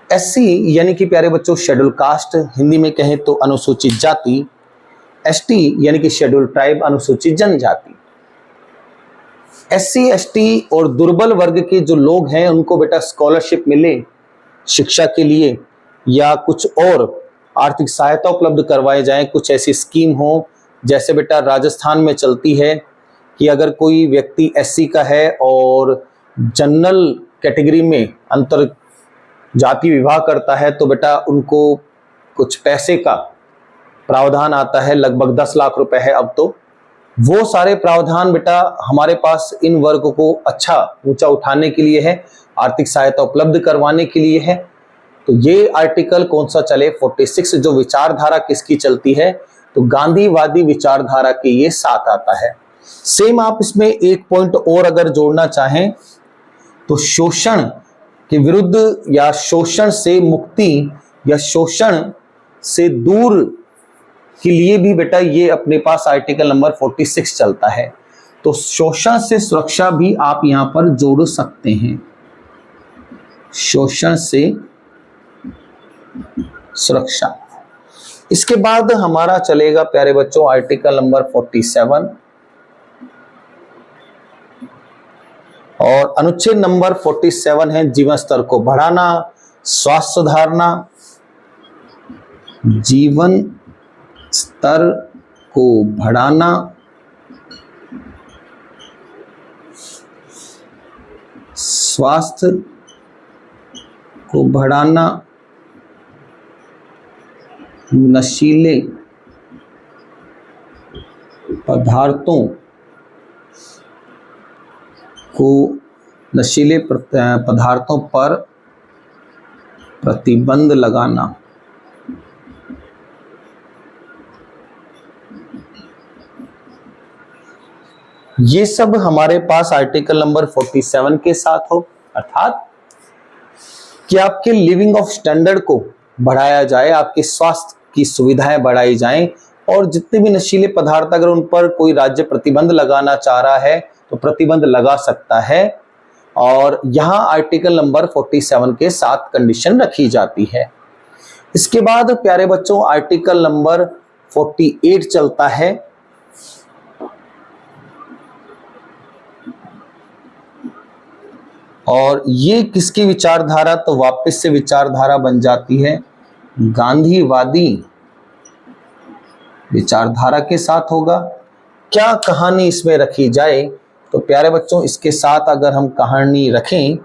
SC यानी कि प्यारे बच्चों शेड्यूल कास्ट, हिंदी में कहें तो अनुसूचित जाति। ST यानी कि शेड्यूल ट्राइब, अनुसूचित जनजाति। SC, ST और दुर्बल वर्ग के जो लोग हैं उनको बेटा स्कॉलरशिप मिले शिक्षा के लिए या कुछ और आर्थिक सहायता उपलब्ध करवाए जाए, कुछ ऐसी स्कीम हो जैसे बेटा राजस्थान में चलती है कि अगर कोई व्यक्ति SC का है और जनरल कैटेगरी में अंतर जाति विवाह करता है तो बेटा उनको कुछ पैसे का प्रावधान आता है, लगभग 10 लाख रुपए है अब तो। वो सारे प्रावधान बेटा हमारे पास इन वर्ग को अच्छा ऊंचा उठाने के लिए है, आर्थिक सहायता उपलब्ध करवाने के लिए है। तो ये आर्टिकल कौन सा चले? 46। जो विचारधारा किसकी चलती है? तो गांधीवादी विचारधारा के ये साथ आता है। सेम आप इसमें एक पॉइंट और अगर जोड़ना चाहें तो शोषण के विरुद्ध या शोषण से मुक्ति या शोषण से दूर के लिए भी बेटा ये अपने पास आर्टिकल नंबर 46 चलता है। तो शोषण से सुरक्षा भी आप यहां पर जोड़ सकते हैं, शोषण से सुरक्षा। इसके बाद हमारा चलेगा प्यारे बच्चों आर्टिकल नंबर 47 और अनुच्छेद नंबर 47 है जीवन स्तर को बढ़ाना, स्वास्थ्य सुधारना। जीवन स्तर को बढ़ाना, स्वास्थ्य को बढ़ाना, नशीले पदार्थों को, नशीले पदार्थों पर प्रतिबंध लगाना। ये सब हमारे पास आर्टिकल नंबर 47 के साथ हो, अर्थात कि आपके लिविंग ऑफ स्टैंडर्ड को बढ़ाया जाए, आपके स्वास्थ्य की सुविधाएं बढ़ाई जाएं, और जितने भी नशीले पदार्थ अगर उन पर कोई राज्य प्रतिबंध लगाना चाह रहा है तो प्रतिबंध लगा सकता है। और यहां आर्टिकल नंबर 47 के साथ कंडीशन रखी जाती है। इसके बाद प्यारे बच्चों आर्टिकल नंबर 48 चलता है। और ये किसकी विचारधारा, तो वापस से विचारधारा बन जाती है गांधीवादी विचारधारा के साथ होगा। क्या कहानी इसमें रखी जाए, तो प्यारे बच्चों इसके साथ अगर हम कहानी रखें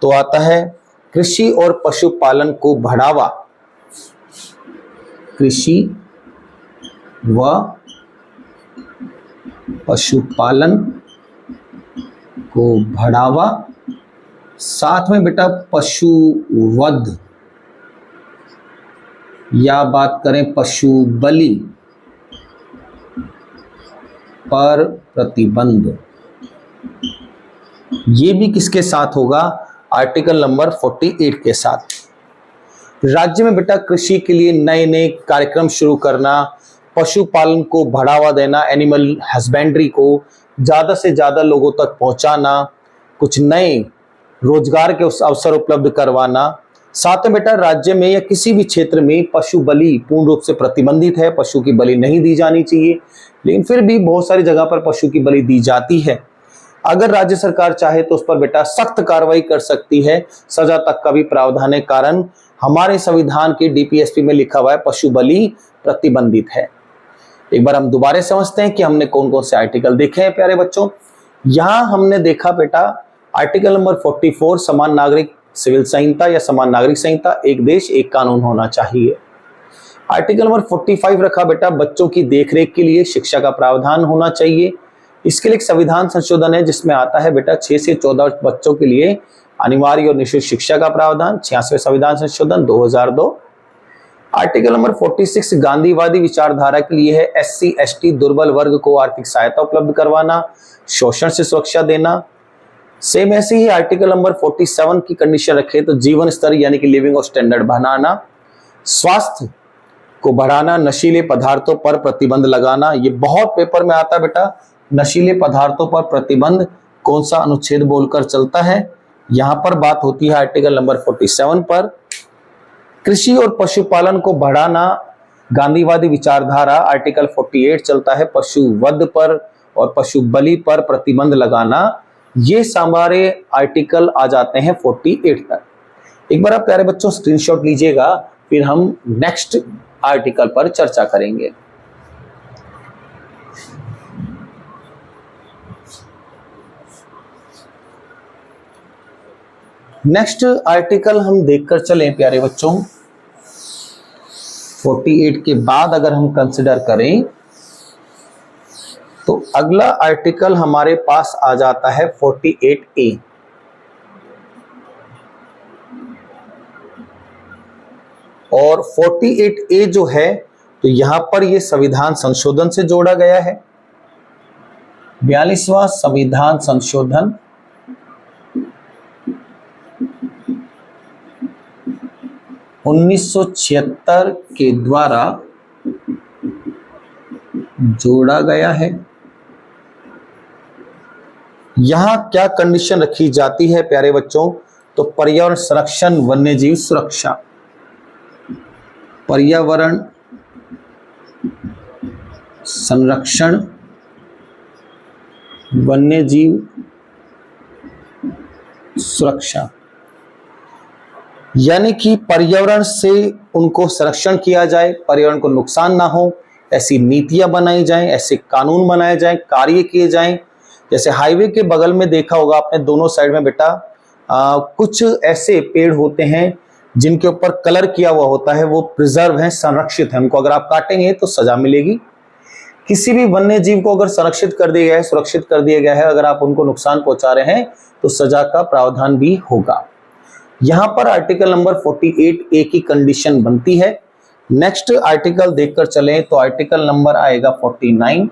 तो आता है कृषि और पशुपालन को बढ़ावा, कृषि व पशुपालन को बढ़ावा, साथ में बेटा पशुवध या बात करें पशु बलि पर प्रतिबंध। ये भी किसके साथ होगा, आर्टिकल नंबर 48 के साथ। राज्य में बेटा कृषि के लिए नए नए कार्यक्रम शुरू करना, पशुपालन को बढ़ावा देना, एनिमल हस्बेंड्री को ज्यादा से ज्यादा लोगों तक पहुंचाना, कुछ नए रोजगार के अवसर उपलब्ध करवाना। साथ में बेटा राज्य में या किसी भी क्षेत्र में पशु बलि पूर्ण रूप से प्रतिबंधित है, पशु की बलि नहीं दी जानी चाहिए, लेकिन फिर भी बहुत सारी जगह पर पशु की बलि दी जाती है। अगर राज्य सरकार चाहे तो उस पर बेटा सख्त कार्रवाई कर सकती है, सजा तक का भी प्रावधान है। कारण हमारे संविधान के डीपीएसपी में लिखा हुआ है पशु बलि प्रतिबंधित है। एक बार हम दोबारा समझते हैं कि हमने कौन कौन से आर्टिकल देखे हैं प्यारे बच्चों। यहां हमने देखा बेटा आर्टिकल नंबर 44 समान नागरिक सिविल संहिता या समान नागरिक संहिता, एक देश एक कानून होना चाहिए। आर्टिकल नंबर 45 रखा बेटा बच्चों की देखरेख के लिए शिक्षा का प्रावधान होना चाहिए। इसके लिए एक संविधान संशोधन है जिसमें आता है बेटा 6 से 14 बच्चों के लिए अनिवार्य और निःशुल्क शिक्षा का प्रावधान, 86वें संविधान संशोधन 2002। आर्टिकल नंबर 46 गांधीवादी विचारधारा के लिए है, एससी एसटी दुर्बल वर्ग को आर्थिक सहायता उपलब्ध करवाना, शोषण से सुरक्षा देना। सेम ऐसे ही आर्टिकल नंबर 47 की कंडीशन रखे तो जीवन स्तर यानी कि लिविंग ऑफ स्टैंडर्ड बनाना, स्वास्थ्य को बढ़ाना, नशीले पदार्थों पर प्रतिबंध लगाना। ये बहुत पेपर में आता है बेटा, नशीले पदार्थों पर प्रतिबंध कौन सा अनुच्छेद बोलकर चलता है, यहां पर बात होती है आर्टिकल नंबर 47 पर। कृषि और पशुपालन को बढ़ाना, गांधीवादी विचारधारा आर्टिकल 48 चलता है, पशुवध पर और पशु बलि पर प्रतिबंध लगाना। ये सारे आर्टिकल आ जाते हैं 48 तक। एक बार आप प्यारे बच्चों स्क्रीनशॉट लीजिएगा, फिर हम नेक्स्ट आर्टिकल पर चर्चा करेंगे। नेक्स्ट आर्टिकल हम देखकर चलें प्यारे बच्चों। 48 के बाद अगर हम कंसिडर करें तो अगला आर्टिकल हमारे पास आ जाता है 48A। और 48A जो है तो यहां पर यह संविधान संशोधन से जोड़ा गया है, 42वां संविधान संशोधन। (1976) के द्वारा जोड़ा गया है। यहां क्या कंडीशन रखी जाती है प्यारे बच्चों, तो पर्यावरण संरक्षण, वन्यजीव सुरक्षा, पर्यावरण संरक्षण, वन्यजीव सुरक्षा, यानी कि पर्यावरण से उनको संरक्षण किया जाए, पर्यावरण को नुकसान ना हो, ऐसी नीतियां बनाई जाएं, ऐसे कानून बनाए जाएं, कार्य किए जाएं। जैसे हाईवे के बगल में देखा होगा आपने, दोनों साइड में बेटा कुछ ऐसे पेड़ होते हैं जिनके ऊपर कलर किया हुआ होता है, वो प्रिजर्व है, संरक्षित है, उनको अगर आप काटेंगे तो सजा मिलेगी। किसी भी वन्य जीव को अगर संरक्षित कर दिया गया है, सुरक्षित कर दिया गया है, अगर आप उनको नुकसान पहुंचा रहे हैं तो सजा का प्रावधान भी होगा। यहां पर आर्टिकल नंबर 48A की कंडीशन बनती है। नेक्स्ट आर्टिकल देखकर चलें तो आर्टिकल नंबर आएगा 49।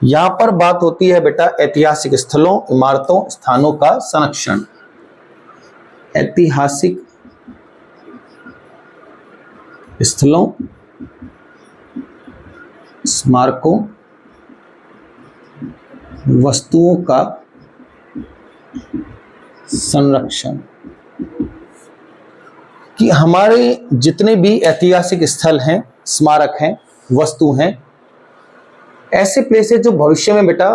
यहां पर बात होती है बेटा ऐतिहासिक स्थलों, इमारतों, स्थानों का संरक्षण। ऐतिहासिक स्थलों, स्मारकों, वस्तुओं का संरक्षण। कि हमारे जितने भी ऐतिहासिक स्थल हैं, स्मारक हैं, वस्तु हैं, ऐसे प्लेसेस जो भविष्य में बेटा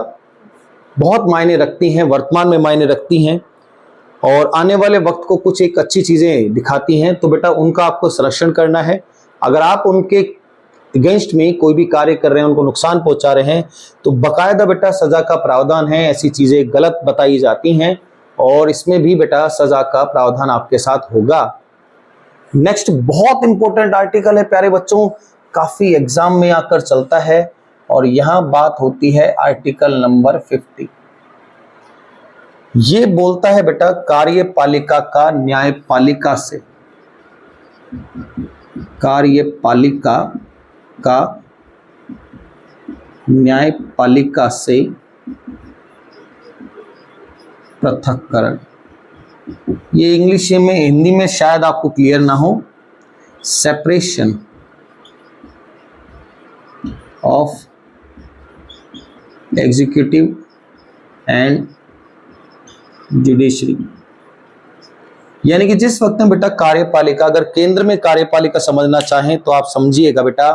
बहुत मायने रखती हैं, वर्तमान में मायने रखती हैं और आने वाले वक्त को कुछ एक अच्छी चीजें दिखाती हैं, तो बेटा उनका आपको संरक्षण करना है। अगर आप उनके अगेंस्ट में कोई भी कार्य कर रहे हैं, उनको नुकसान पहुंचा रहे हैं, तो बकायदा बेटा सजा का प्रावधान है। ऐसी चीजें गलत बताई जाती हैं और इसमें भी बेटा सजा का प्रावधान आपके साथ होगा। नेक्स्ट बहुत इंपॉर्टेंट आर्टिकल है प्यारे बच्चों, काफी एग्जाम में आकर चलता है और यहां बात होती है आर्टिकल नंबर 50। ये बोलता है बेटा कार्यपालिका का न्यायपालिका से, कार्यपालिका का न्यायपालिका से पृथक्करण। ये इंग्लिश में, हिंदी में शायद आपको क्लियर ना हो। Separation of executive and judiciary. यानी कि जिस वक्त में बेटा कार्यपालिका, अगर केंद्र में कार्यपालिका समझना चाहें तो आप समझिएगा बेटा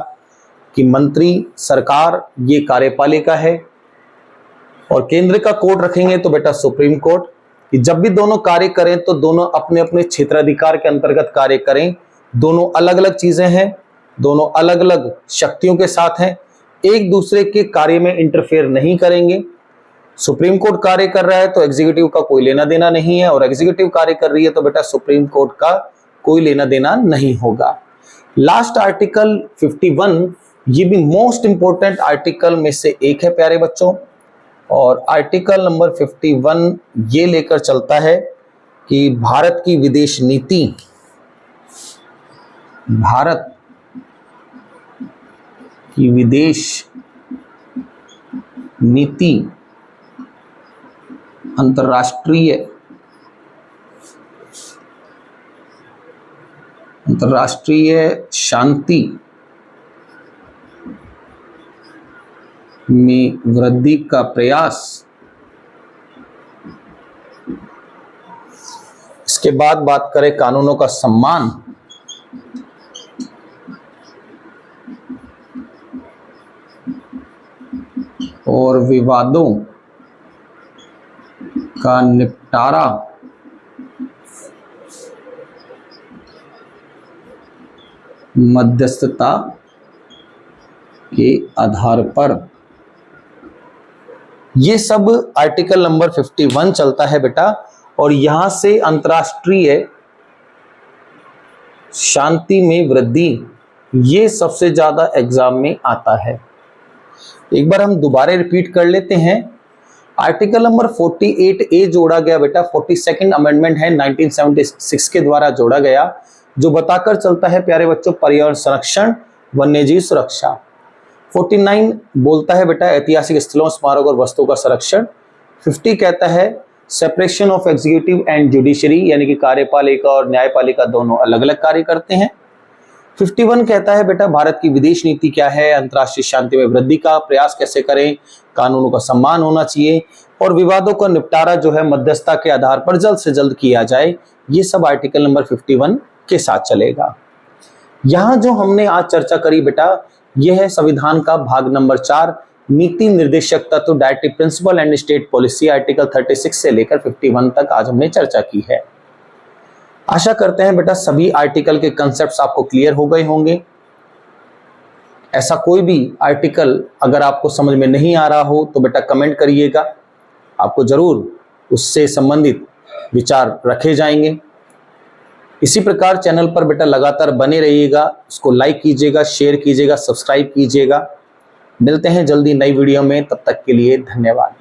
कि मंत्री, सरकार ये कार्यपालिका है और केंद्र का कोर्ट रखेंगे तो बेटा सुप्रीम कोर्ट। कि जब भी दोनों कार्य करें तो दोनों अपने अपने क्षेत्राधिकार के अंतर्गत कार्य करें। दोनों अलग अलग चीजें हैं, दोनों अलग अलग शक्तियों के साथ हैं, एक दूसरे के कार्य में इंटरफेयर नहीं करेंगे। सुप्रीम कोर्ट कार्य कर रहा है तो एग्जीक्यूटिव का कोई लेना देना नहीं है और एग्जीक्यूटिव कार्य कर रही है तो बेटा सुप्रीम कोर्ट का कोई लेना देना नहीं होगा। लास्ट आर्टिकल 51, ये भी मोस्ट इंपोर्टेंट आर्टिकल में से एक है प्यारे बच्चों। और आर्टिकल नंबर 51 ये लेकर चलता है कि भारत की विदेश नीति, भारत की विदेश नीति अंतर्राष्ट्रीय शांति में वृद्धि का प्रयास। इसके बाद बात करें कानूनों का सम्मान, और विवादों का निपटारा मध्यस्थता के आधार पर। ये सब आर्टिकल नंबर 51 चलता है बेटा और यहां से अंतर्राष्ट्रीय शांति में वृद्धि, ये सबसे ज्यादा एग्जाम में आता है। एक बार हम दोबारा रिपीट कर लेते हैं। आर्टिकल नंबर 48A जोड़ा गया बेटा, 42nd अमेंडमेंट है 1976 के द्वारा जोड़ा गया, जो बताकर चलता है प्यारे बच्चों पर्यावरण संरक्षण, वन्यजीव सुरक्षा। 49 बोलता है बेटा ऐतिहासिक स्थलों, स्मारक और वस्तुओं का संरक्षण। 50 कहता है separation of executive and judiciary, यानी कि कार्यपालिका और न्यायपालिका दोनों अलग अलग कार्य करते हैं। 51 कहता है बेटा भारत की विदेश नीति क्या है, अंतर्राष्ट्रीय शांति में वृद्धि का प्रयास कैसे करें, कानूनों का सम्मान होना चाहिए और विवादों का निपटारा जो है मध्यस्थता के आधार पर जल्द से जल्द किया जाए। ये सब आर्टिकल नंबर 51 के साथ चलेगा। यहां जो हमने आज चर्चा करी बेटा, यह है संविधान का भाग नंबर 4, नीति निर्देशक तत्व, directive principle and state policy, article 36 से लेकर 51 तक आज हमने चर्चा की है। आशा करते हैं बेटा सभी आर्टिकल के कंसेप्ट्स आपको क्लियर हो गए होंगे। ऐसा कोई भी आर्टिकल अगर आपको समझ में नहीं आ रहा हो तो बेटा कमेंट करिएगा, आपको जरूर उससे संबंधित विचार रखे जाएंगे। इसी प्रकार चैनल पर बेटा लगातार बने रहिएगा, उसको लाइक कीजिएगा, शेयर कीजिएगा, सब्सक्राइब कीजिएगा। मिलते हैं जल्दी नई वीडियो में, तब तक के लिए धन्यवाद।